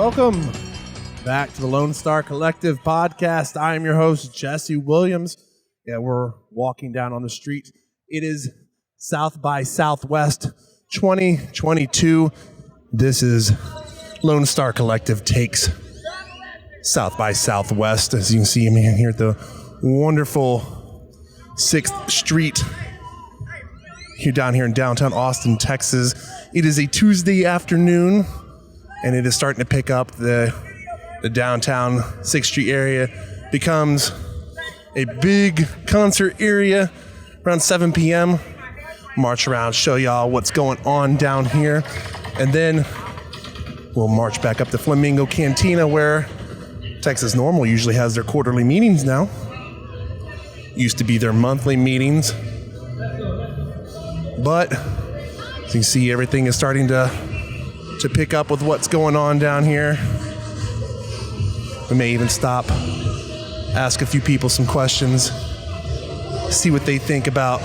Welcome back to the Lonestar Collective podcast. I am your host, Jesse Williams. Yeah, we're walking down on the street. It is South by Southwest 2022. This is Lonestar Collective takes South by Southwest. As you can see, I'm here at the wonderful 6th Street here down here in downtown Austin, Texas. It is a Tuesday afternoon, and it is starting to pick up. The downtown 6th Street area becomes a big concert area around 7 p.m. March around, show y'all what's going on down here, and then we'll march back up to Flamingo Cantina, where Texas Normal usually has their quarterly meetings now. Used to be their monthly meetings. But as you can see, everything is starting to pick up with what's going on down here. We may even stop, ask a few people some questions, see what they think about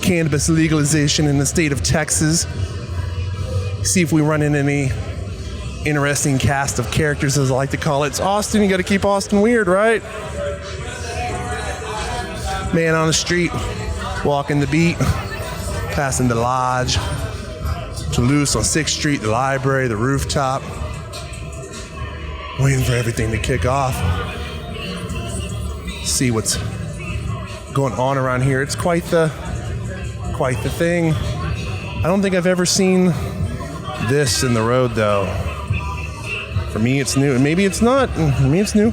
cannabis legalization in the state of Texas. See if we run into any interesting cast of characters, as I like to call it. It's Austin, you gotta keep Austin weird, right? Man on the street, walking the beat, passing the lodge, Toulouse on 6th Street, the library, the rooftop, waiting for everything to kick off. See what's going on around here. It's quite the thing. I don't think I've ever seen this in the road, though. For me, it's new. Maybe it's not. For me, it's new.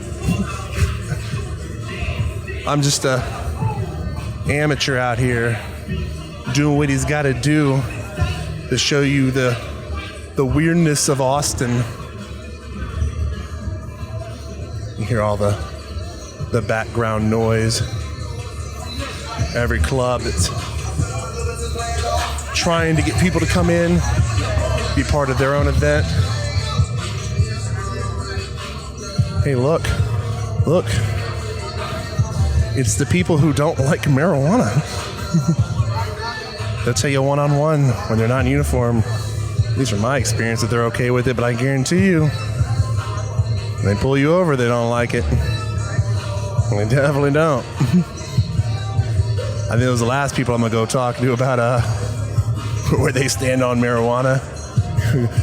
I'm just a amateur out here doing what he's got to do to show you the weirdness of Austin. You hear all the background noise. Every club that's trying to get people to come in, be part of their own event. Hey, look. It's the people who don't like marijuana. They'll tell you one-on-one when they're not in uniform, at least from my experience, that they're okay with it, but I guarantee you, when they pull you over, they don't like it. They definitely don't. I think those are the last people I'm going to go talk to about where they stand on marijuana.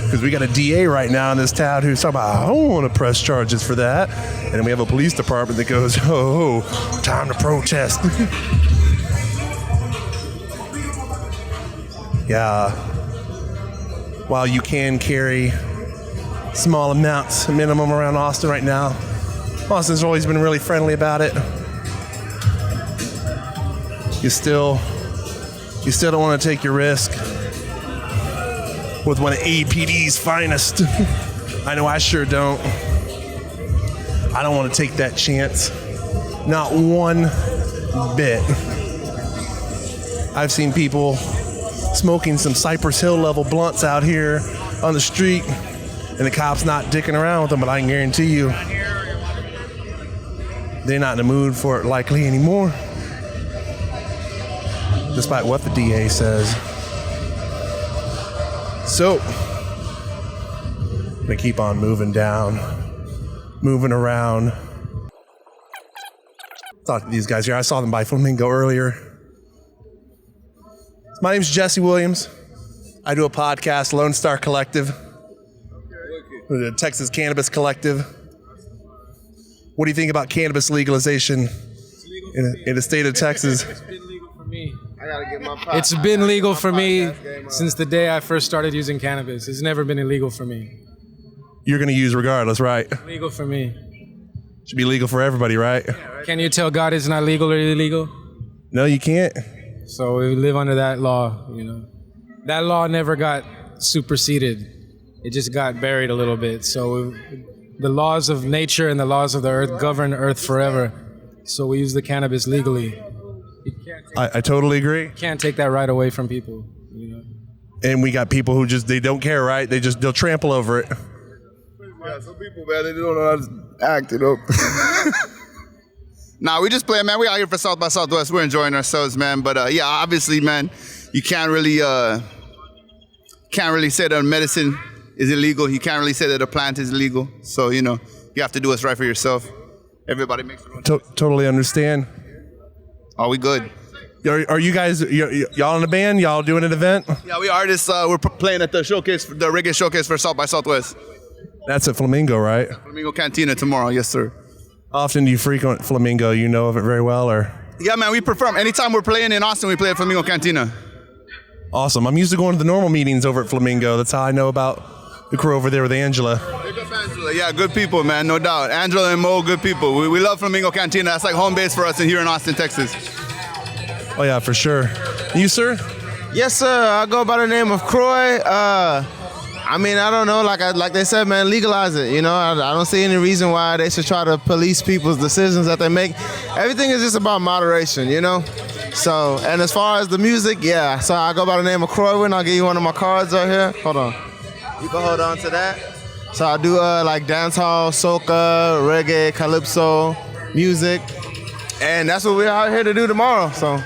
Because we got a DA right now in this town who's talking about, I don't want to press charges for that. And then we have a police department that goes, oh, time to protest. Yeah. While you can carry small amounts, minimum around Austin right now, Austin's always been really friendly about it. You still don't want to take your risk with one of APD's finest. I know I sure don't. I don't want to take that chance. Not one bit. I've seen people smoking some Cypress Hill level blunts out here on the street, and the cops not dicking around with them, but I can guarantee you they're not in the mood for it likely anymore, despite what the DA says. So, I'm gonna keep on moving down, moving around. Talk to these guys here. I saw them by Flamingo earlier. My name's Jesse Williams. I do a podcast, Lonestar Collective, the Texas Cannabis Collective. What do you think about cannabis legalization in the state of Texas? It's been legal for me. It's been legal for me since the day I first started using cannabis. It's never been illegal for me. You're going to use regardless, right? Legal for me. Should be legal for everybody, right? Yeah, right? Can you tell God it's not legal or illegal? No, you can't. So we live under that law, you know. That law never got superseded. It just got buried a little bit. So the laws of nature and the laws of the earth govern Earth forever. So we use the cannabis legally. I totally agree. Can't take that right away from people, you know. And we got people who they don't care, right? They'll trample over it. Yeah, some people, man, they don't know how to act, you know. Nah, we just play, man. We out here for South by Southwest. We're enjoying ourselves, man. But yeah, obviously, man, you can't really say that medicine is illegal. You can't really say that a plant is illegal. So, you know, you have to do what's right for yourself. Everybody makes their own. Totally understand. Are we good? Are you guys, y'all in a band? Y'all doing an event? Yeah, we artists. We're playing at the showcase, the reggae showcase for South by Southwest. That's at Flamingo, right? Flamingo Cantina tomorrow. Yes, sir. How often do you frequent Flamingo? You know of it very well, or? Yeah, man, we perform. Anytime we're playing in Austin, we play at Flamingo Cantina. Awesome. I'm used to going to the normal meetings over at Flamingo. That's how I know about the crew over there with Angela. Big up Angela. Yeah, good people, man, no doubt. Angela and Mo, good people. We love Flamingo Cantina. That's like home base for us here in Austin, Texas. Oh yeah, for sure. You, sir? Yes, sir. I go by the name of Croy. I mean, I don't know. Like they said, man, legalize it. You know, I don't see any reason why they should try to police people's decisions that they make. Everything is just about moderation, you know. So, and as far as the music, yeah. So I go by the name of Croy. I'll give you one of my cards right here. Hold on. You can hold on to that. So I do like dancehall, soca, reggae, calypso, music, and that's what we're out here to do tomorrow. So,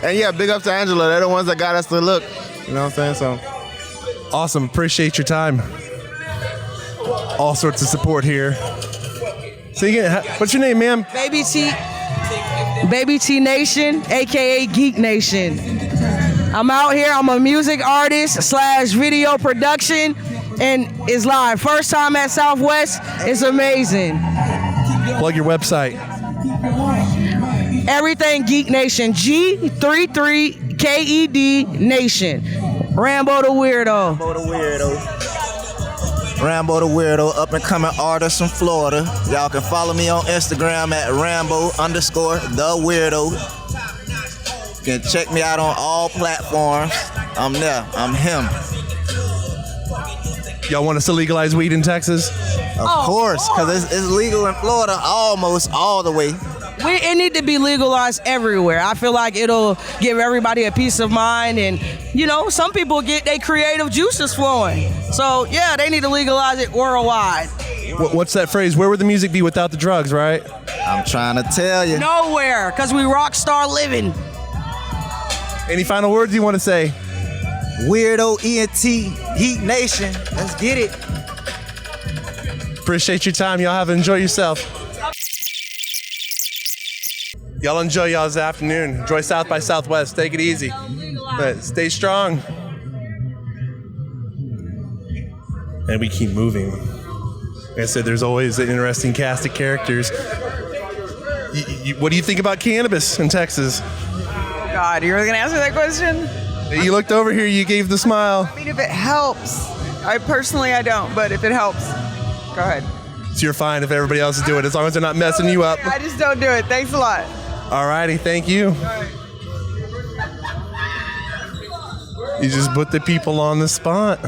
and yeah, big up to Angela. They're the ones that got us to look. You know what I'm saying? So. Awesome. Appreciate your time. All sorts of support here. So again, what's your name, ma'am? Baby T Nation, aka Geek Nation. I'm out here. I'm a music artist / video production, and it's live. First time at Southwest. It's amazing. Plug your website. Everything Geek Nation. G33KED Nation. Rambo the Weirdo. Rambo the Weirdo, up and coming artist from Florida. Y'all can follow me on Instagram at Rambo_the Weirdo. You can check me out on all platforms. I'm there. I'm him. Y'all want us to legalize weed in Texas? Of course, because it's legal in Florida almost all the way. It need to be legalized everywhere. I feel like it'll give everybody a peace of mind, and you know, some people get their creative juices flowing. So yeah, they need to legalize it worldwide. What's that phrase? Where would the music be without the drugs, right? I'm trying to tell you. Nowhere, because we rock star living. Any final words you want to say? Weirdo ENT Heat Nation. Let's get it. Appreciate your time. Y'all enjoy yourself. Y'all enjoy y'all's afternoon. Enjoy South by Southwest. Take it easy. But stay strong. And we keep moving. Like I said, there's always an interesting cast of characters. What do you think about cannabis in Texas? Oh God, you're really gonna answer that question? You looked over here, you gave the smile. I mean, if it helps. I don't, but if it helps, go ahead. So you're fine if everybody else is doing it, as long as they're not messing you up. I just don't do it. Thanks a lot. Alrighty, thank you. You just put the people on the spot.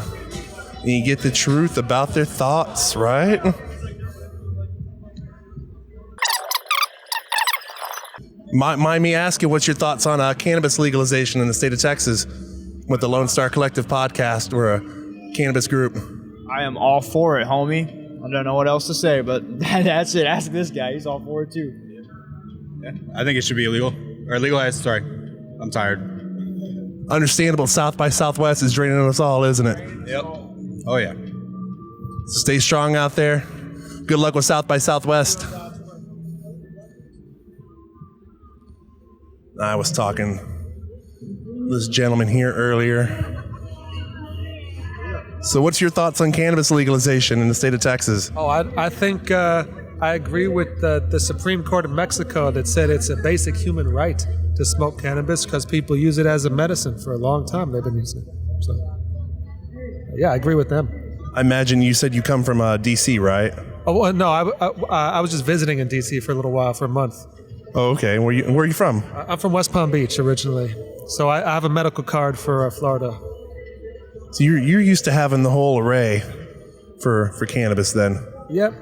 And you get the truth about their thoughts, right? Mind me asking, what's your thoughts on cannabis legalization in the state of Texas with the Lonestar Collective podcast? We're a cannabis group. I am all for it, homie. I don't know what else to say, but that's it. Ask this guy. He's all for it, too. Yeah, I think it should be illegal. Or legalized, sorry. I'm tired. Understandable. South by Southwest is draining us all, isn't it? Yep. Oh, yeah. So stay strong out there. Good luck with South by Southwest. I was talking to this gentleman here earlier. So what's your thoughts on cannabis legalization in the state of Texas? Oh, I think I agree with the Supreme Court of Mexico that said it's a basic human right to smoke cannabis because people use it as a medicine for a long time. They've been using it. So, yeah, I agree with them. I imagine you said you come from D.C., right? Oh, well, no, I was just visiting in D.C. for a little while, for a month. Oh, okay. Where are you from? I'm from West Palm Beach originally. So I have a medical card for Florida. So you're used to having the whole array for cannabis then? Yep.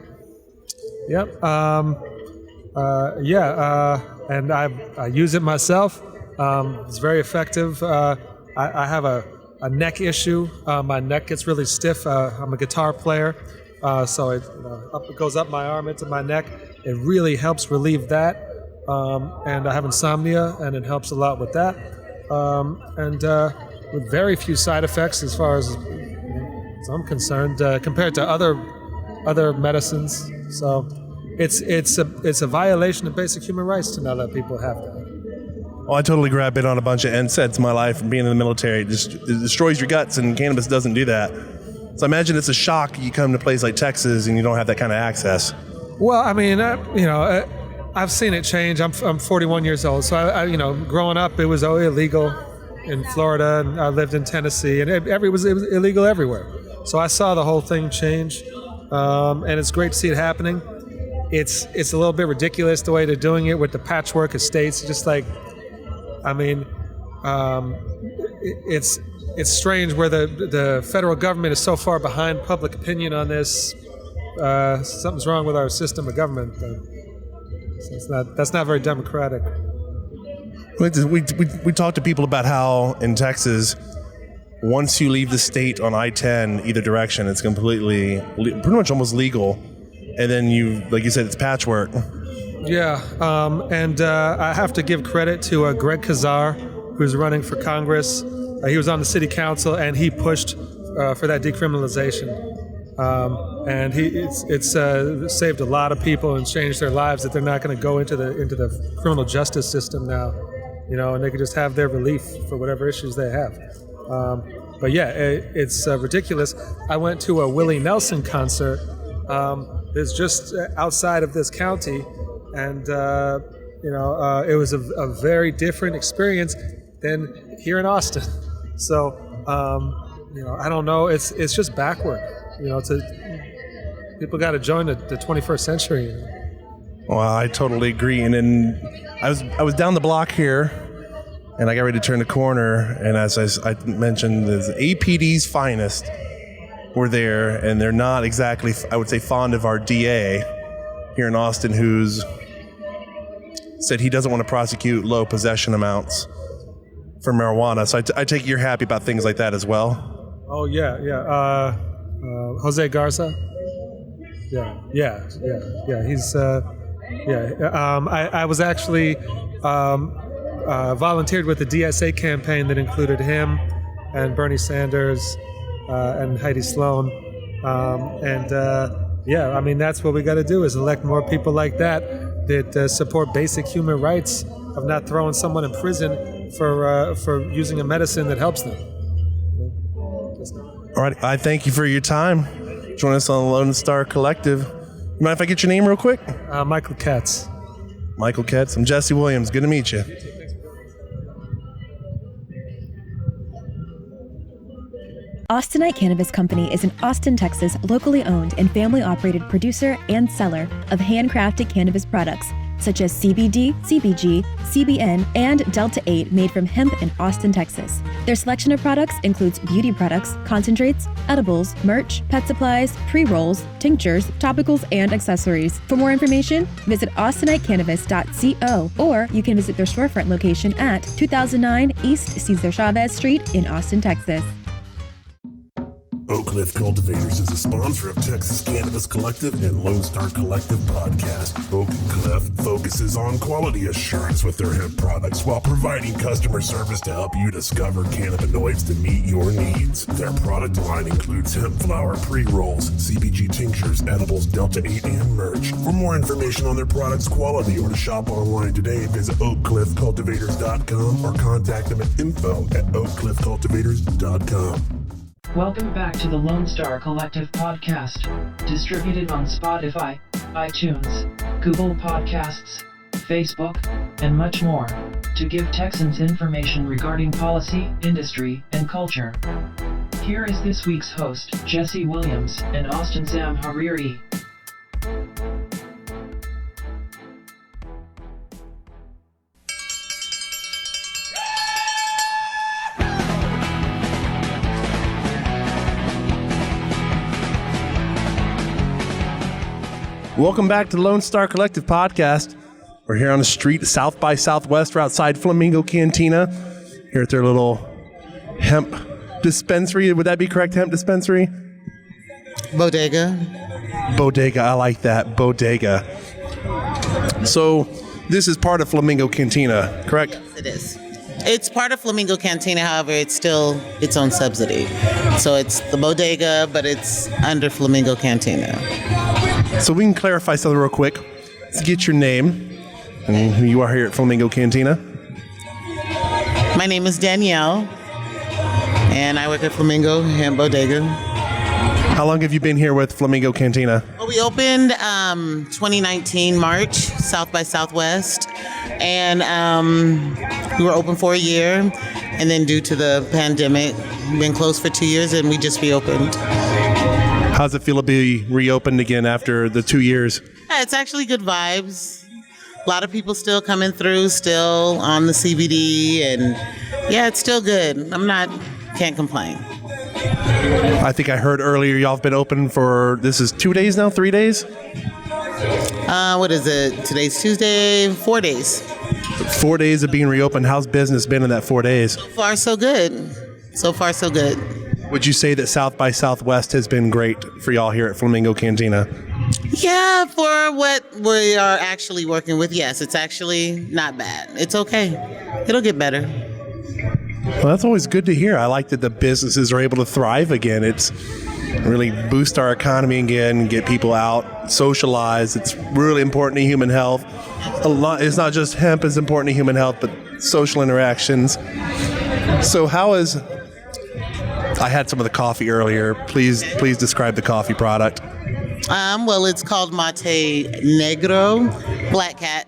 And I use it myself. It's very effective. I have a neck issue. My neck gets really stiff. I'm a guitar player, so it goes up my arm into my neck. It really helps relieve that. And I have insomnia, and it helps a lot with that. And with very few side effects as far as as I'm concerned, compared to other medicines. So it's a violation of basic human rights to not let people have that. Well, I totally grabbed it on a bunch of NSAIDs in my life from being in the military. It destroys your guts, and cannabis doesn't do that. So I imagine it's a shock you come to a place like Texas and you don't have that kind of access. Well, I mean, I've seen it change. I'm 41 years old, so I growing up, it was illegal in Florida, and I lived in Tennessee, and it was illegal everywhere. So I saw the whole thing change, and it's great to see it happening. It's a little bit ridiculous the way they're doing it with the patchwork of states. Just like, I mean, it's strange where the federal government is so far behind public opinion on this. Something's wrong with our system of government. So that's not very democratic. We talk to people about how in Texas, once you leave the state on I-10 either direction, it's completely, pretty much almost legal. And then like you said, it's patchwork. Yeah, and I have to give credit to Greg Kazar, who's running for Congress. He was on the city council, and he pushed for that decriminalization. And it's saved a lot of people and changed their lives, that they're not going to go into the criminal justice system now, and they can just have their relief for whatever issues they have. But yeah, it's ridiculous. I went to a Willie Nelson concert that's just outside of this county, and it was a very different experience than here in Austin. So I don't know. It's just backward. People got to join the 21st century. Well, I totally agree. And then I was down the block here, and I got ready to turn the corner, and as I mentioned, the APD's finest were there, and they're not exactly, I would say, fond of our DA here in Austin, who's said he doesn't want to prosecute low possession amounts for marijuana. So I take it you're happy about things like that as well. Oh yeah. Jose Garza. Yeah. He's I was actually volunteered with the DSA campaign that included him and Bernie Sanders and Heidi Sloan, I mean, that's what we got to do, is elect more people like that support basic human rights of not throwing someone in prison for using a medicine that helps them. All right, I thank you for your time. Join us on the Lonestar Collective. You mind if I get your name real quick? Michael Katz. Michael Katz. I'm Jesse Williams. Good to meet you. Austinite Cannabis Company is an Austin, Texas, locally owned and family-operated producer and seller of handcrafted cannabis products such as CBD, CBG, CBN, and Delta 8 made from hemp in Austin, Texas. Their selection of products includes beauty products, concentrates, edibles, merch, pet supplies, pre-rolls, tinctures, topicals, and accessories. For more information, visit austinitecannabis.co, or you can visit their storefront location at 2009 East Cesar Chavez Street in Austin, Texas. Oak Cliff Cultivators is a sponsor of Texas Cannabis Collective and Lonestar Collective podcast. Oak Cliff focuses on quality assurance with their hemp products while providing customer service to help you discover cannabinoids to meet your needs. Their product line includes hemp flower pre-rolls, CBG tinctures, edibles, Delta 8, and merch. For more information on their products' quality or to shop online today, visit oakcliffcultivators.com or contact them at info@oakcliffcultivators.com. Welcome back to the Lonestar Collective podcast, distributed on Spotify, iTunes, Google Podcasts, Facebook, and much more, to give Texans information regarding policy, industry, and culture. Here is this week's host, Jesse Williams, and Austin Sam Hariri. Welcome back to the Lonestar Collective podcast. We're here on the street, South by Southwest. We're outside Flamingo Cantina, here at their little hemp dispensary. Would that be correct, hemp dispensary? Bodega. Bodega, I like that, bodega. So this is part of Flamingo Cantina, correct? Yes, it is. It's part of Flamingo Cantina, however, it's still its own subsidy. So it's the bodega, but it's under Flamingo Cantina. So we can clarify something real quick. Let's get your name and who you are here at Flamingo Cantina. My name is Danielle, and I work at Flamingo Hemp Bodega. How long have you been here with Flamingo Cantina? Well, we opened 2019 March, South by Southwest, and we were open for a year, and then due to the pandemic, we've been closed for 2 years, and we just reopened. How's it feel to be reopened again after the 2 years? Yeah, it's actually good vibes. A lot of people still coming through, still on the CBD, and yeah, it's still good. Can't complain. I think I heard earlier y'all have been open for, this is 2 days now, 3 days? What is it? Today's Tuesday, 4 days. 4 days of being reopened. How's business been in that 4 days? So far, so good. So far, so good. Would you say that South by Southwest has been great for y'all here at Flamingo Cantina? Yeah, for what we are actually working with, yes, it's actually not bad. It's okay. It'll get better. Well, that's always good to hear. I like that the businesses are able to thrive again. It's really boost our economy again, get people out, socialize. It's really important to human health. It's not just hemp is important to human health, but social interactions. So I had some of the coffee earlier. Please describe the coffee product. Well, it's called Mate Negro, Black Cat.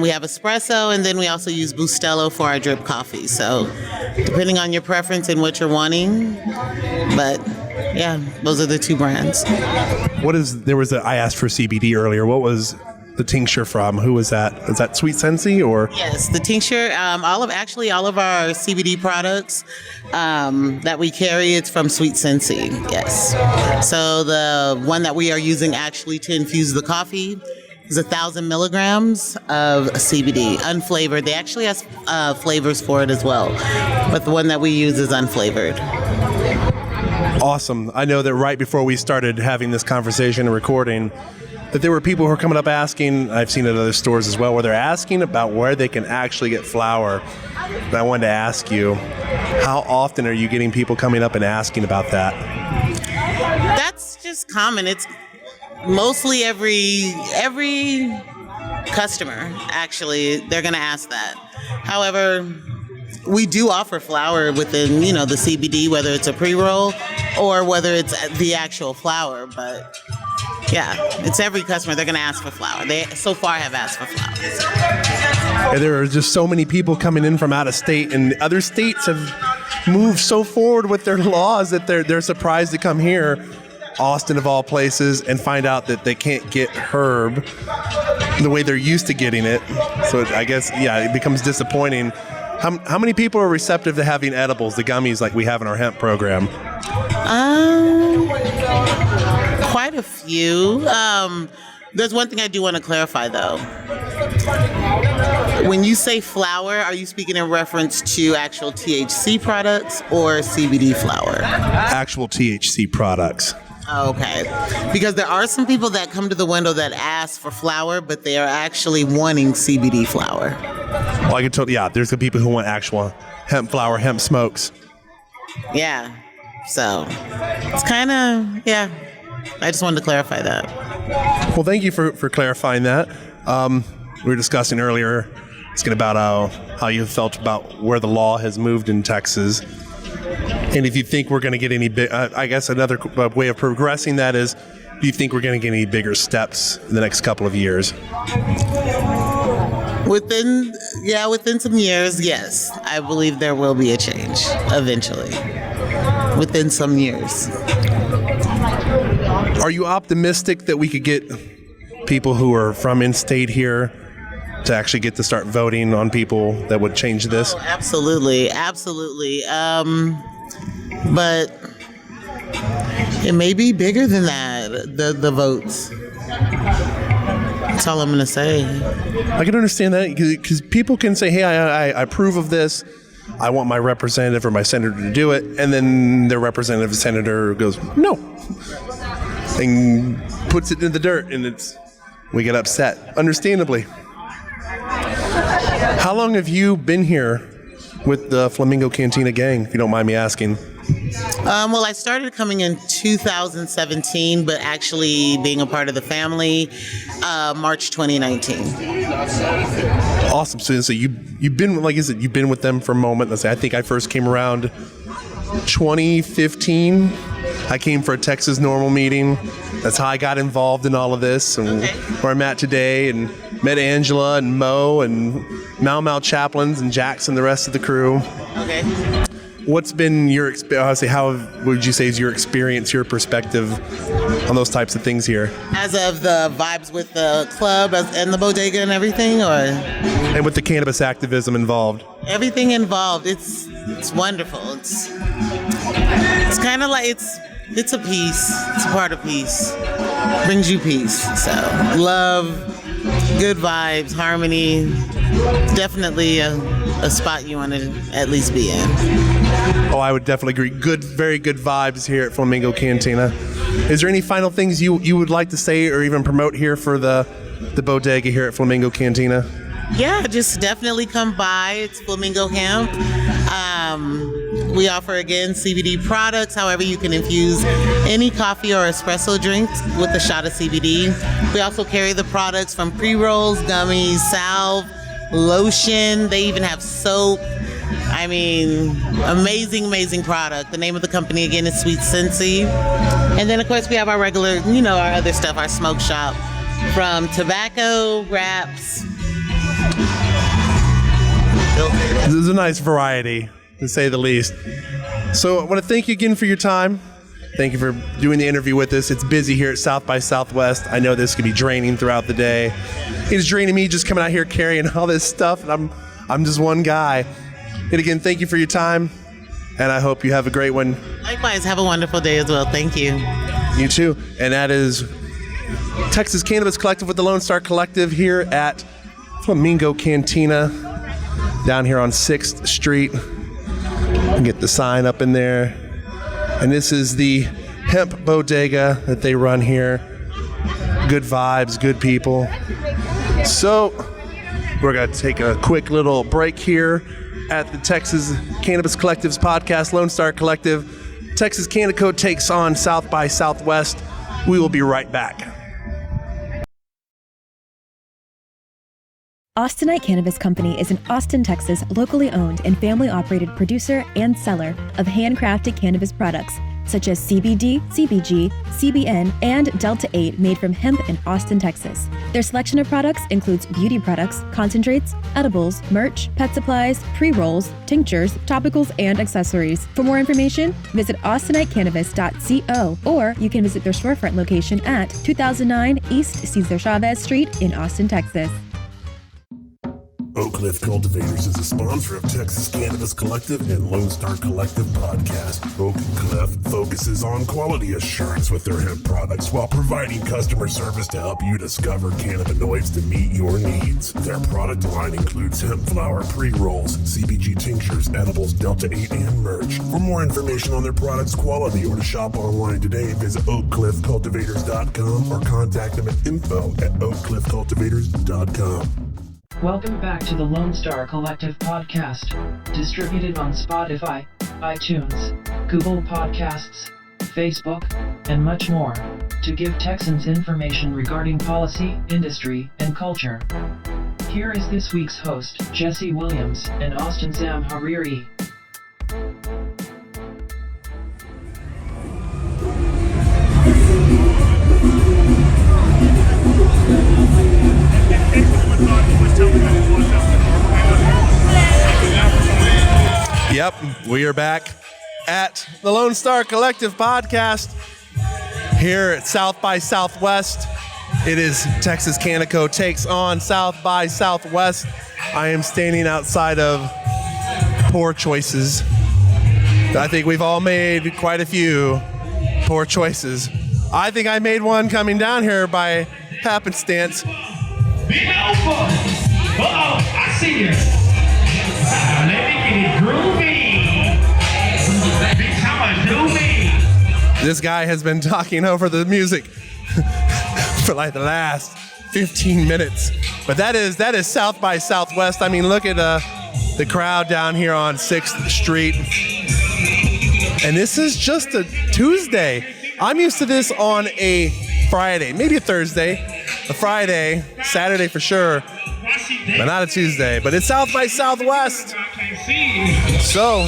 We have espresso, and then we also use Bustelo for our drip coffee. So depending on your preference and what you're wanting, but yeah, those are the two brands. I asked for CBD earlier. What was the tincture from? Who was that? Is that Sweet Sensei or? Yes, the tincture, all of our CBD products that we carry, it's from Sweet Sensei, yes. So the one that we are using actually to infuse the coffee is 1,000 milligrams of CBD, unflavored. They actually have flavors for it as well, but the one that we use is unflavored. Awesome. I know that right before we started having this conversation and recording, that there were people who are coming up asking, I've seen it at other stores as well, where they're asking about where they can actually get flour. And I wanted to ask you, how often are you getting people coming up and asking about that? That's just common. It's mostly every customer, actually, they're going to ask that. However, we do offer flour within, the CBD, whether it's a pre-roll or whether it's the actual flour, but yeah, it's every customer. They're going to ask for flour. They so far have asked for flour. And there are just so many people coming in from out of state, and other states have moved so forward with their laws that they're surprised to come here, Austin of all places, and find out that they can't get herb the way they're used to getting it. So I guess, it becomes disappointing. How many people are receptive to having edibles, the gummies like we have in our hemp program? Quite a few. There's one thing I do want to clarify, though. When you say flour, are you speaking in reference to actual THC products or CBD flour? Actual THC products. Okay. Because there are some people that come to the window that ask for flour, but they are actually wanting CBD flour. Well, I can tell you, there's the people who want actual hemp flour, hemp smokes. Yeah. So it's kind of, I just wanted to clarify that. Well, thank you for clarifying that. We were discussing earlier, about how you felt about where the law has moved in Texas. And if you think we're going to get any big, I guess another way of progressing that is, do you think we're going to get any bigger steps in the next couple of years? Within some years, yes. I believe there will be a change eventually. Within some years. Are you optimistic that we could get people who are from in-state here to actually get to start voting on people that would change this? Oh, absolutely. But it may be bigger than that, the votes. That's all I'm going to say. I can understand that because people can say, hey, I approve of this. I want my representative or my senator to do it. And then their representative or senator goes, no. And puts it in the dirt, and we get upset, understandably. How long have you been here with the Flamingo Cantina gang, if you don't mind me asking? Well, I started coming in 2017, but actually being a part of the family, March 2019. Awesome. So you've been, like I said, you've been with them for a moment. Let's say I think I first came around 2015. I came for a Texas Normal meeting. That's how I got involved in all of this, and where I'm at today, and met Angela and Mo and Mau Chaplains and Jackson, the rest of the crew. Okay. What's been your experience? How would you say is your experience, your perspective on those types of things here? As of the vibes with the club and the bodega and everything, or? And with the cannabis activism involved? Everything involved. It's wonderful. It's kind of like it's a peace. It's a part of peace. Brings you peace. So love, good vibes, harmony. Definitely a spot you want to at least be in. Oh, I would definitely agree. Very good vibes here at Flamingo Cantina. Is there any final things you would like to say or even promote here for the bodega here at Flamingo Cantina? Yeah, just definitely come by. It's Flamingo Hemp. We offer, again, CBD products. However, you can infuse any coffee or espresso drinks with a shot of CBD. We also carry the products from pre-rolls, gummies, salve, lotion. They even have soap. I mean, amazing product. The name of the company, again, is Sweet Scentsy. And then, of course, we have our regular, our other stuff, our smoke shop, from tobacco, wraps. This is a nice variety, to say the least. So I want to thank you again for your time. Thank you for doing the interview with us. It's busy here at South by Southwest. I know this could be draining throughout the day. It's draining me just coming out here carrying all this stuff, and I'm just one guy. And again, thank you for your time, and I hope you have a great one. Likewise, have a wonderful day as well. Thank you. You too. And that is Texas Cannabis Collective with the Lonestar Collective here at Flamingo Cantina down here on 6th Street. You can get the sign up in there. And this is the hemp bodega that they run here. Good vibes, good people. So we're going to take a quick little break here at the Texas Cannabis Collective's podcast, Lonestar Collective. Texas CANNACO takes on South by Southwest. We will be right back. Austinite Cannabis Company is an Austin, Texas, locally owned and family-operated producer and seller of handcrafted cannabis products such as CBD, CBG, CBN, and Delta 8 made from hemp in Austin, Texas. Their selection of products includes beauty products, concentrates, edibles, merch, pet supplies, pre-rolls, tinctures, topicals, and accessories. For more information, visit austinitecannabis.co, or you can visit their storefront location at 2009 East Cesar Chavez Street in Austin, Texas. Oak Cliff Cultivators is a sponsor of Texas Cannabis Collective and Lonestar Collective podcast. Oak Cliff focuses on quality assurance with their hemp products while providing customer service to help you discover cannabinoids to meet your needs. Their product line includes hemp flower pre-rolls, CBG tinctures, edibles, Delta 8, and merch. For more information on their products' quality or to shop online today, visit oakcliffcultivators.com or contact them at info@oakcliffcultivators.com. Welcome back to the Lonestar Collective podcast, distributed on Spotify, iTunes, Google Podcasts, Facebook, and much more, to give Texans information regarding policy, industry, and culture. Here is this week's host, Jesse Williams, and Austin Sam Hariri. Yep, we are back at the Lonestar Collective podcast here at South by Southwest. It is Texas CANNACO takes on South by Southwest. I am standing outside of Poor Choices. I think we've all made quite a few poor choices. I think I made one coming down here by happenstance. Big Alpha! Uh-oh, I see you. Let me get it groovy. Bitch, I'ma do me. This guy has been talking over the music for like the last 15 minutes. But that is South by Southwest. I mean, look at the crowd down here on 6th Street. And this is just a Tuesday. I'm used to this on a Friday, maybe a Thursday, a Friday, Saturday for sure, but not a Tuesday. But it's South by Southwest. So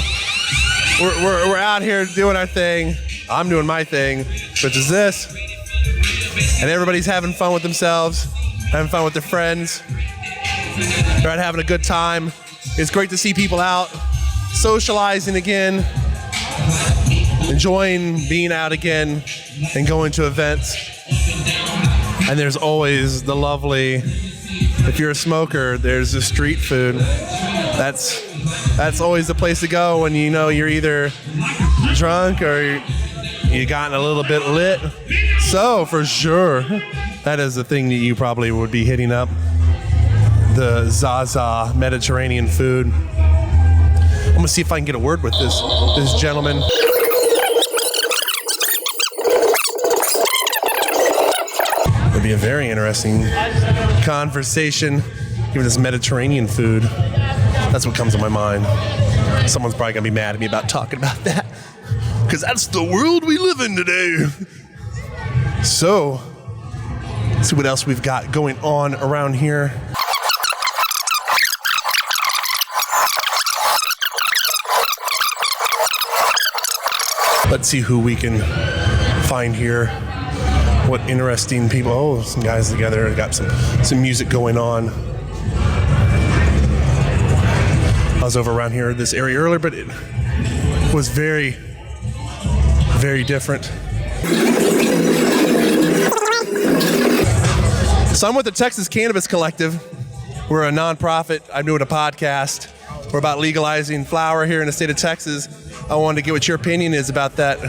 we're out here doing our thing. I'm doing my thing, which is this. And everybody's having fun with themselves, having fun with their friends. They're out having a good time. It's great to see people out socializing again, enjoying being out again and going to events. And there's always the lovely, if you're a smoker, there's the street food. That's always the place to go when you know you're either drunk or you gotten a little bit lit. So for sure, that is the thing that you probably would be hitting up. The Zaza Mediterranean food. I'm gonna see if I can get a word with this gentleman. It'll be a very interesting conversation, given this Mediterranean food. That's what comes to my mind. Someone's probably gonna be mad at me about talking about that, because that's the world we live in today. So, let's see what else we've got going on around here. Let's see who we can find here. What interesting people. Oh, some guys together. Got some music going on. I was over around here, this area earlier, but it was very, very different. So I'm with the Texas Cannabis Collective. We're a nonprofit. I'm doing a podcast. We're about legalizing flower here in the state of Texas. I wanted to get what your opinion is about that.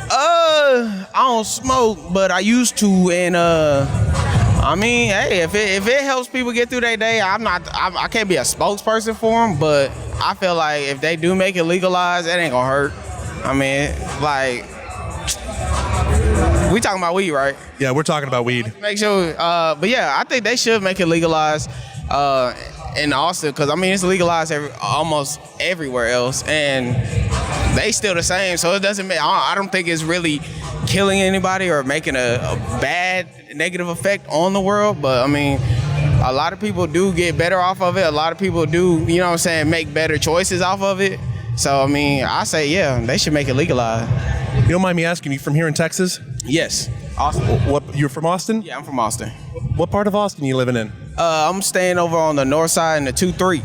I don't smoke, but I used to, and I mean, hey, if it helps people get through their day, I can't be a spokesperson for them, but I feel like if they do make it legalized, it ain't gonna hurt. I mean, like, we talking about weed, right? Yeah, we're talking about weed. Make sure, but yeah, I think they should make it legalized in Austin, because I mean, it's legalized almost everywhere else, and they still the same, so it doesn't make, I don't think it's really killing anybody or making a bad negative effect on the world. But I mean, a lot of people do get better off of it. A lot of people do, you know what I'm saying, make better choices off of it. So I mean, I say, yeah, they should make it legalized. You don't mind me asking, you from here in Texas? Yes, Austin. What, you're from Austin? Yeah, I'm from Austin. What part of Austin you living in? I'm staying over on the north side in the 2-3.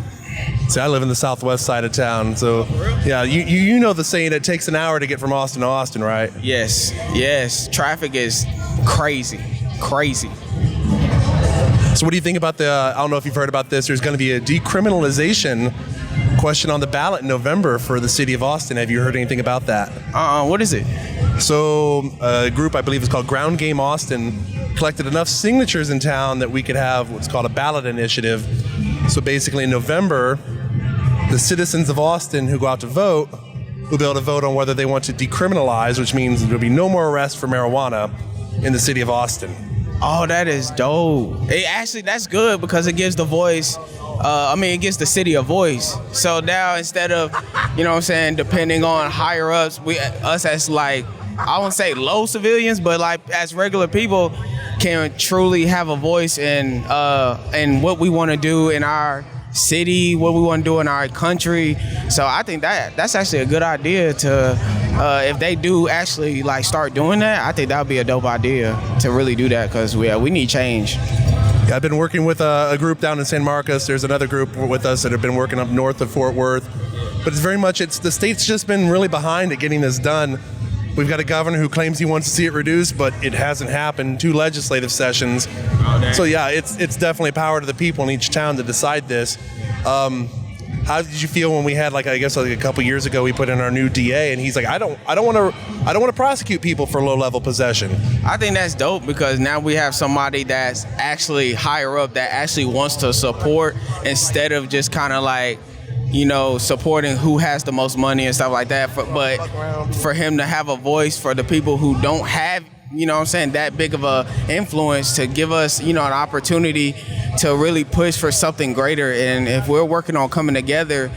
See, I live in the southwest side of town, so yeah, you know the saying, it takes an hour to get from Austin to Austin, right? Yes. Traffic is crazy. So what do you think about I don't know if you've heard about this, there's going to be a decriminalization question on the ballot in November for the city of Austin. Have you heard anything about that? What is it? So a group, I believe it's called Ground Game Austin, collected enough signatures in town that we could have what's called a ballot initiative. So basically in November, the citizens of Austin who go out to vote will be able to vote on whether they want to decriminalize, which means there'll be no more arrests for marijuana in the city of Austin. Oh, that is dope. That's good because it gives the voice, it gives the city a voice. So now instead of, you know what I'm saying, depending on higher ups, us as like, I won't say low civilians, but like as regular people can truly have a voice in what we want to do in our city, what we want to do in our country. So I think that's actually a good idea to, if they do actually like start doing that, I think that would be a dope idea to really do that, because we need change. Yeah, I've been working with a group down in San Marcos. There's another group with us that have been working up north of Fort Worth. But it's very much, the state's just been really behind at getting this done. We've got a governor who claims he wants to see it reduced, but it hasn't happened. 2 legislative sessions. So yeah, it's definitely power to the people in each town to decide this. How did you feel when we had like a couple years ago we put in our new DA and he's like, I don't want to prosecute people for low-level possession. I think that's dope because now we have somebody that's actually higher up that actually wants to support instead of just kind of like, you know, supporting who has the most money and stuff like that. But for him to have a voice for the people who don't have you know what I'm saying, that big of a influence to give us, you know, an opportunity to really push for something greater. And if we're working on coming together,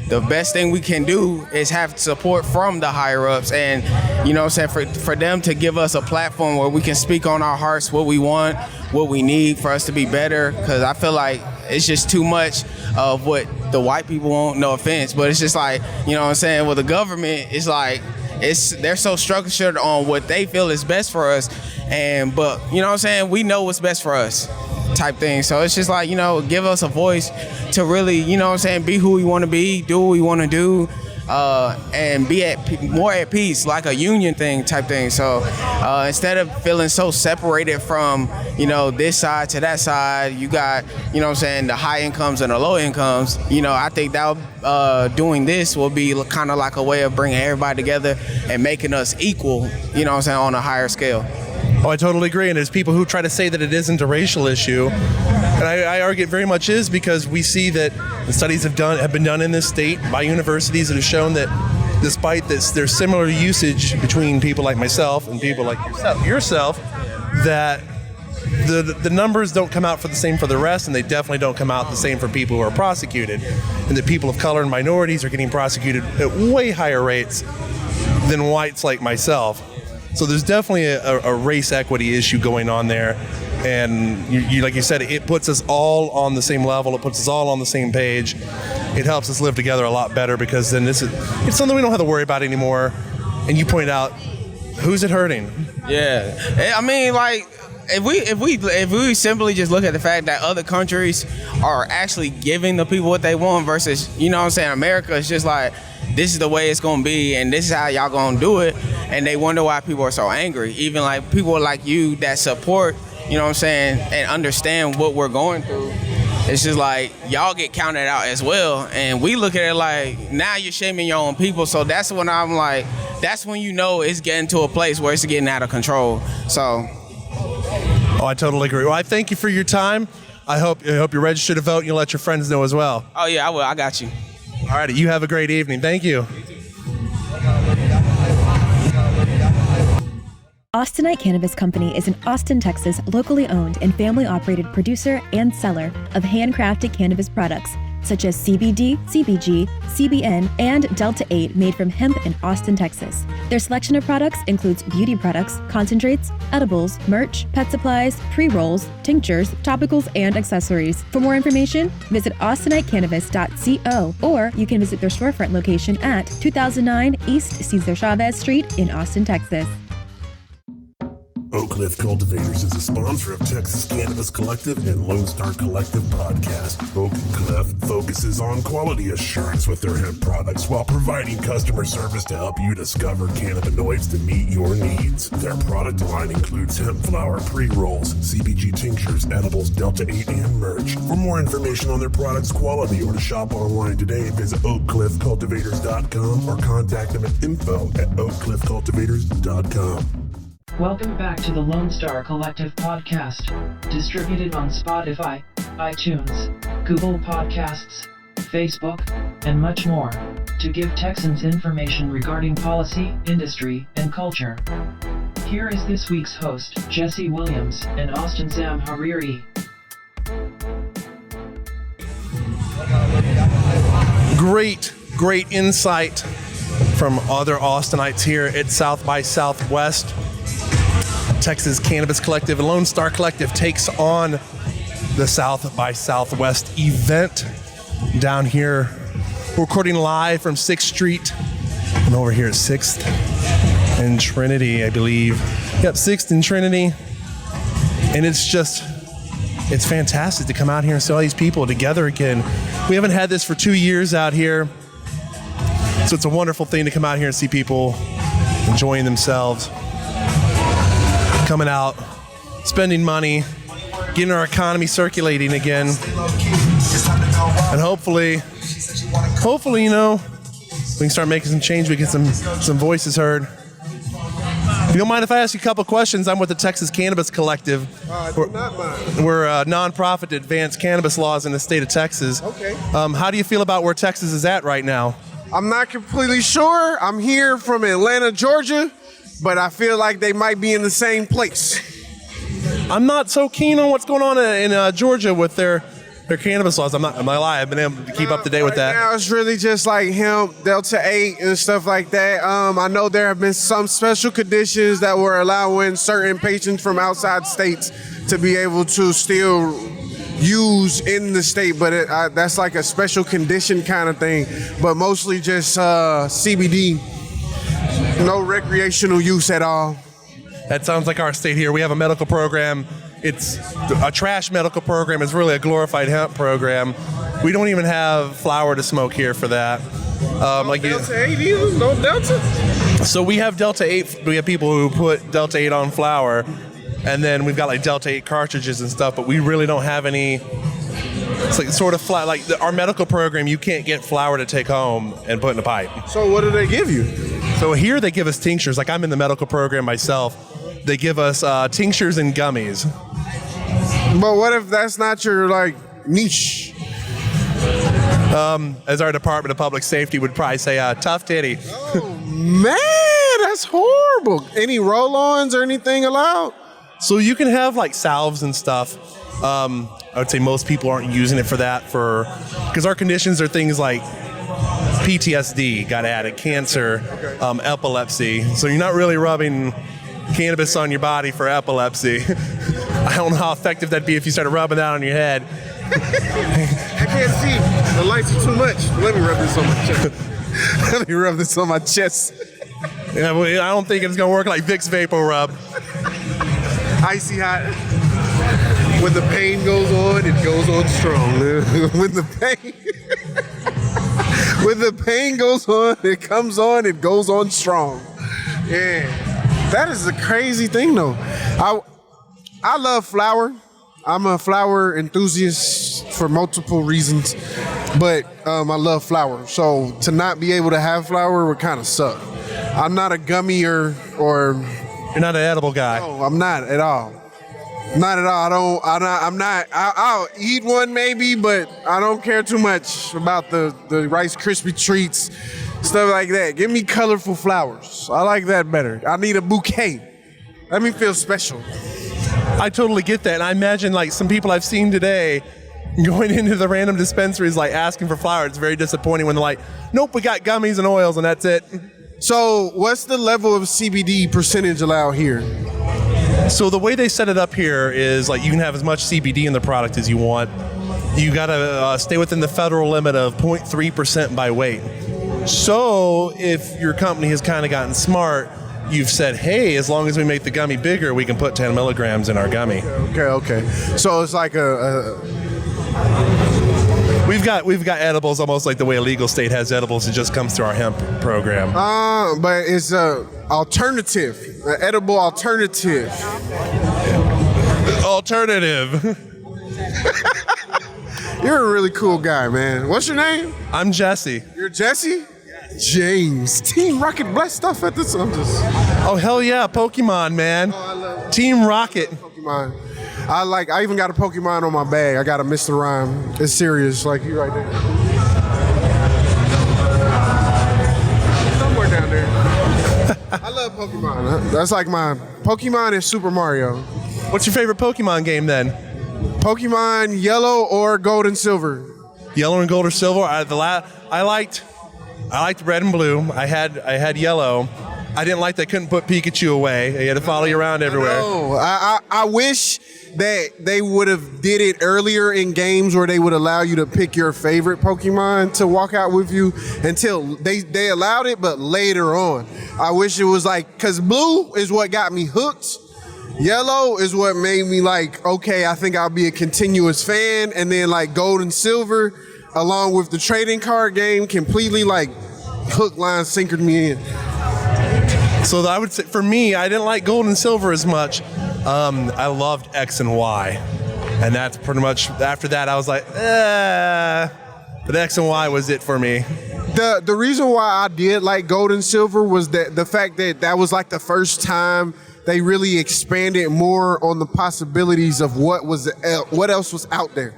the best thing we can do is have support from the higher ups, and you know what I'm saying, for them to give us a platform where we can speak on our hearts, what we want, what we need for us to be better. Because I feel like it's just too much of what the white people want, no offense, but it's just like, you know what I'm saying, with the government, it's like they're so structured on what they feel is best for us, but you know what I'm saying, we know what's best for us type thing. So it's just like, you know, give us a voice to really, you know what I'm saying, be who we want to be, do what we want to do, and be more at peace, like a union thing type thing. So instead of feeling so separated from, you know, this side to that side, you got, you know what I'm saying, the high incomes and the low incomes. You know, I think that doing this will be kind of like a way of bringing everybody together and making us equal, you know what I'm saying, on a higher scale. Oh, I totally agree. And there's people who try to say that it isn't a racial issue. And I argue it very much is, because we see that the studies have been done in this state by universities that have shown that despite this, there's similar usage between people like myself and people like yourself, that the numbers don't come out for the same for the rest, and they definitely don't come out the same for people who are prosecuted. And that people of color and minorities are getting prosecuted at way higher rates than whites like myself. So there's definitely a race equity issue going on there. And you like you said, it puts us all on the same level. It puts us all on the same page. It helps us live together a lot better, because then it's something we don't have to worry about anymore. And you point out, who's it hurting? Yeah, I mean, like, if we simply just look at the fact that other countries are actually giving the people what they want versus, you know what I'm saying, America is just like, this is the way it's gonna be and this is how y'all gonna do it, and they wonder why people are so angry. Even like people like you that support, you know what I'm saying, and understand what we're going through, it's just like y'all get counted out as well, and we look at it like, now you're shaming your own people. So that's when I'm like, that's when you know it's getting to a place where it's getting out of control. So Oh, I totally agree. Well, I thank you for your time. I hope you're registered to vote and you'll let your friends know as well. Oh yeah, I will. I got you. All right, you have a great evening. Thank you. Austinite Cannabis Company is an Austin, Texas, locally owned and family-operated producer and seller of handcrafted cannabis products such as CBD, CBG, CBN, and Delta-8 made from hemp in Austin, Texas. Their selection of products includes beauty products, concentrates, edibles, merch, pet supplies, pre-rolls, tinctures, topicals, and accessories. For more information, visit austinitecannabis.co, or you can visit their storefront location at 2009 East Cesar Chavez Street in Austin, Texas. Oak Cliff Cultivators is a sponsor of Texas Cannabis Collective and Lonestar Collective podcast. Oak Cliff focuses on quality assurance with their hemp products while providing customer service to help you discover cannabinoids to meet your needs. Their product line includes hemp flower pre-rolls, CBG tinctures, edibles, Delta-8, and merch. For more information on their products' quality or to shop online today, visit oakcliffcultivators.com or contact them at info@oakcliffcultivators.com. Welcome back to the Lonestar Collective podcast, distributed on Spotify, iTunes, Google Podcasts, Facebook, and much more, to give Texans information regarding policy, industry, and culture. Here is this week's host, Jesse Williams and Austin Sam Hariri. Great insight from other Austinites here at South by Southwest. Texas Cannabis Collective and Lonestar Collective takes on the South by Southwest event down here. We're recording live from 6th Street and over here at 6th and Trinity, I believe. Yep, 6th and Trinity. And it's fantastic to come out here and see all these people together again. We haven't had this for 2 years out here. So it's a wonderful thing to come out here and see people enjoying themselves, coming out, spending money, getting our economy circulating again. And hopefully, you know, we can start making some change. We get some voices heard. If you don't mind if I ask you a couple questions, I'm with the Texas Cannabis Collective. We're a nonprofit to advance cannabis laws in the state of Texas. Okay. How do you feel about where Texas is at right now? I'm not completely sure. I'm here from Atlanta, Georgia. but I feel like they might be in the same place. I'm not so keen on what's going on in Georgia with their cannabis laws. I'm not gonna lie. I've been able to keep up to date with that. Now it's really just like hemp, Delta 8, and stuff like that. I know there have been some special conditions that were allowing certain patients from outside states to be able to still use in the state, but that's like a special condition kind of thing. But mostly just CBD, no recreational use at all. That sounds like our state here. We have a medical program. It's a trash medical program. It's really a glorified hemp program. We don't even have flower to smoke here for that. Delta 8 either? No Delta? So we have Delta 8. We have people who put Delta 8 on flower, and then we've got like Delta 8 cartridges and stuff, but we really don't have any. It's like sort of flat. Like our medical program, you can't get flower to take home and put in a pipe. So what do they give you? So here they give us tinctures. Like I'm in the medical program myself. They give us tinctures and gummies. But what if that's not your like niche? As our Department of Public Safety would probably say, tough titty. Oh man, that's horrible. Any roll-ons or anything allowed? So you can have like salves and stuff. I would say most people aren't using it for that, because our conditions are things like PTSD got added, cancer, epilepsy. So you're not really rubbing cannabis on your body for epilepsy. I don't know how effective that'd be if you started rubbing that on your head. I can't see. The lights are too much. Let me rub this on my chest. Let me rub this on my chest. Yeah, well, I don't think it's gonna work like Vicks Vapor Rub. Icy hot. When the pain goes on, it goes on strong. When the pain goes on, it goes on strong. Yeah. That is a crazy thing though. I love flower. I'm a flower enthusiast for multiple reasons, but I love flower. So to not be able to have flower would kind of suck. I'm not a gummy or you're not an edible guy. No, I'm not at all. Not at all. I'll eat one maybe, but I don't care too much about the Rice Krispie treats, stuff like that. Give me colorful flowers. I like that better. I need a bouquet. Let me feel special. I totally get that. And I imagine like some people I've seen today going into the random dispensaries like asking for flower. It's very disappointing when they're like, nope, we got gummies and oils and that's it. So what's the level of CBD percentage allowed here? So the way they set it up here is like you can have as much CBD in the product as you want. You gotta stay within the federal limit of 0.3% by weight. So if your company has kind of gotten smart, you've said, hey, as long as we make the gummy bigger, we can put 10 milligrams in our gummy. Okay. So it's like We've got edibles almost like the way a legal state has edibles. It just comes through our hemp program. But it's an alternative, an edible alternative. Alternative. You're a really cool guy, man. What's your name? I'm Jesse. You're Jesse? James. Team Rocket bless stuff at this. Oh, hell yeah. Pokemon, man. Oh, I love Team Rocket. Pokemon. I even got a Pokemon on my bag. I got a Mr. Rhyme. It's serious, like you right there. Somewhere down there. I love Pokemon. That's like mine. Pokemon and Super Mario. What's your favorite Pokemon game then? Pokemon Yellow or Gold and Silver. Yellow and Gold or Silver. I liked Red and Blue. I had Yellow. I didn't like they couldn't put Pikachu away. They had to follow you around everywhere. I wish that they would have did it earlier in games where they would allow you to pick your favorite Pokemon to walk out with you until they allowed it, but later on. I wish it was like, because Blue is what got me hooked. Yellow is what made me like, okay, I think I'll be a continuous fan. And then like Gold and Silver, along with the trading card game, completely like hook, line, sinkered me in. So I would say, for me, I didn't like Gold and Silver as much. I loved X and Y. And that's pretty much, after that, I was like, but X and Y was it for me. The reason why I did like Gold and Silver was that the fact that was like the first time they really expanded more on the possibilities of what else was out there.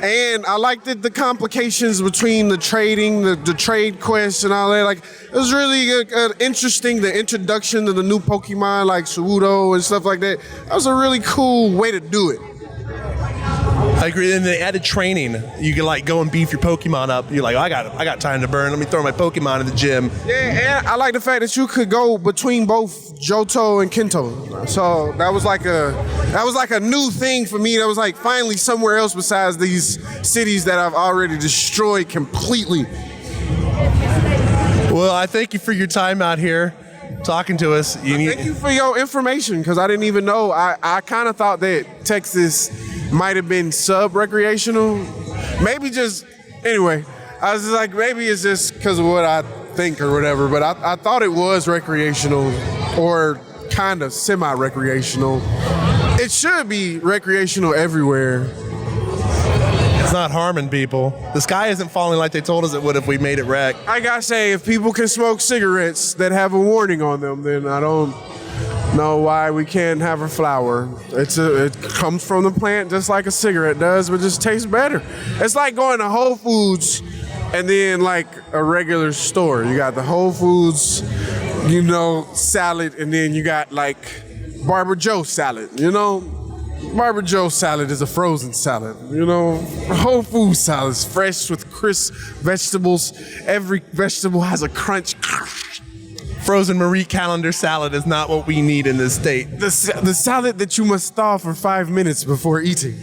And I liked the complications between the trading, the trade quest and all that. Like, it was really interesting, the introduction to the new Pokemon like Pseudo and stuff like that. That was a really cool way to do it. I agree. And they added training. You can like go and beef your Pokemon up. You're like, oh, I got time to burn. Let me throw my Pokemon in the gym. Yeah, and I like the fact that you could go between both Johto and Kanto. So that was like a new thing for me. That was like finally somewhere else besides these cities that I've already destroyed completely. Well, I thank you for your time out here talking to us. Thank you for your information, because I didn't even know. I kind of thought that Texas might have been sub-recreational. Maybe just, anyway, I was just like, maybe it's just because of what I think or whatever, but I thought it was recreational or kind of semi-recreational. It should be recreational everywhere. It's not harming people. The sky isn't falling like they told us it would if we made it rec. I gotta say, if people can smoke cigarettes that have a warning on them, then I don't know why we can't have a flower. It comes from the plant just like a cigarette does, but just tastes better. It's like going to Whole Foods and then like a regular store. You got the Whole Foods, salad, and then you got like Barber Joe salad, Barber Joe salad is a frozen salad, Whole Foods salad is fresh with crisp vegetables. Every vegetable has a crunch. Frozen Marie Callender salad is not what we need in this state. The salad that you must thaw for 5 minutes before eating.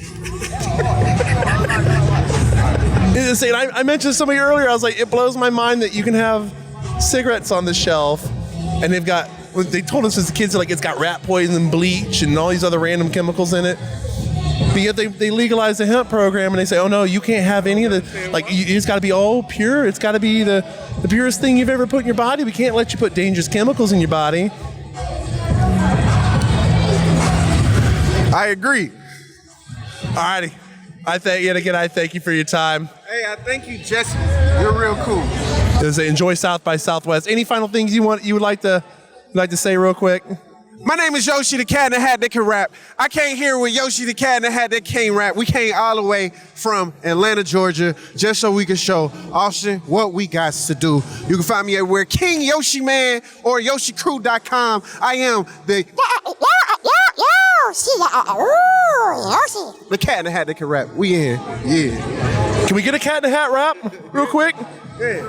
I mentioned to somebody earlier, I was like, it blows my mind that you can have cigarettes on the shelf and they told us as kids, like, it's got rat poison and bleach and all these other random chemicals in it. But yet they legalize the hemp program and they say, oh no, you can't have any of the, like, it's got to be all pure. It's got to be the purest thing you've ever put in your body. We can't let you put dangerous chemicals in your body. I agree. Alrighty. I thank you for your time. Hey, I thank you, Jesse. You're real cool. Enjoy South by Southwest. Any final things you would like to say real quick? My name is Yoshi the Cat in the Hat that can rap. I came here with Yoshi the Cat in the Hat that can't rap. We came all the way from Atlanta, Georgia, just so we can show Austin what we got to do. You can find me everywhere, King Yoshi Man or YoshiCrew.com. I am the Cat in the Hat that can rap. We in, yeah. Can we get a Cat in the Hat rap real quick? Yeah.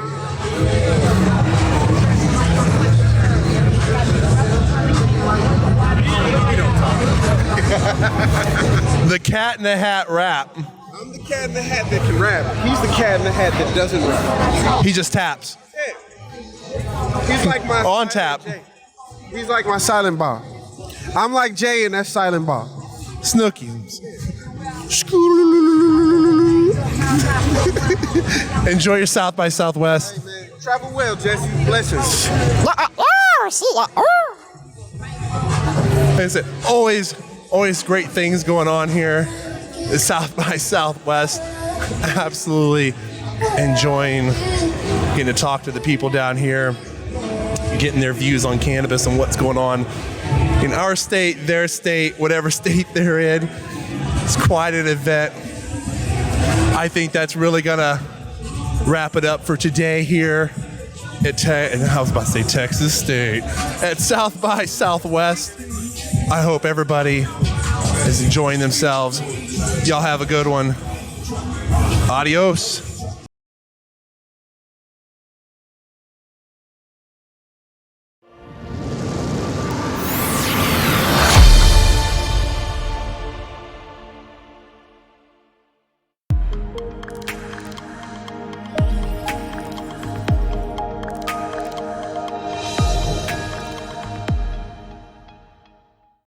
The Cat in the Hat rap. I'm the Cat in the Hat that can rap. He's the Cat in the Hat that doesn't rap. He just taps. Yeah. He's like my on tap. Jay. He's like my silent bar. I'm like Jay and that's silent bar. Snookies. Enjoy your South by Southwest. Hey, man. Travel well, Jesse. Blessings. Like I said, always great things going on here. The South by Southwest. Absolutely enjoying getting to talk to the people down here, getting their views on cannabis and what's going on in our state, their state, whatever state they're in. It's quite an event. I think that's really gonna wrap it up for today here at I was about to say Texas State, at South by Southwest. I hope everybody is enjoying themselves. Y'all have a good one. Adios.